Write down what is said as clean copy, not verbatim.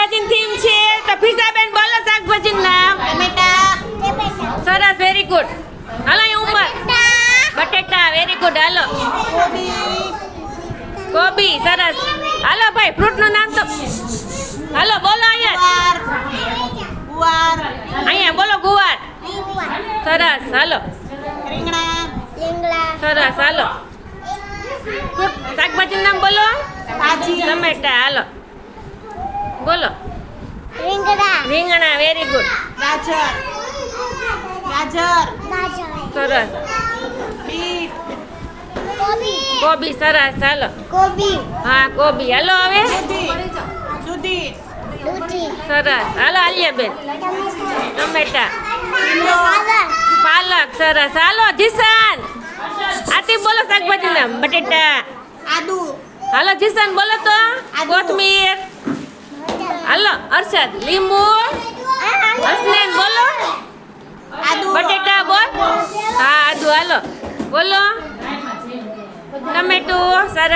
શાકભાજીની થીમ છે તો ફિઝાબેન બોલો શાકભાજીનું નામ. સરસ, વેરી ગુડ. હાલો અહીં ઉંમર. બટેટા, વેરી ગુડ. હાલો કોબી, સરસ. હાલો ભાઈ ફ્રૂટનું નામ તો હાલો બોલો અહીંયા. અહીંયા બોલો ગુવાર. સરસ, હાલો. સરસ, હાલો. શાકભાજીનું નામ બોલો. ટમેટા, હાલો બોલો. રીંગણા, વેરી ગુડ. ગાજર સરસ. કોબી, સરસ, હાલો. હા કોબી. હાલો હવે સરસ. હાલો આલિયાબેન. ટમેટા, પાલક, સરસ. હાલો જીસાન. આથી બોલો શાકભાજી નામ. બટેટા. આદુ હાલો જીસાન બોલો તો. કોથમીર. હાલો અરશદ. લીંબુ. હસનેન બોલો. બટેટા બોલ. હા આદુ. હાલો બોલો. ટમેટું, સરસ.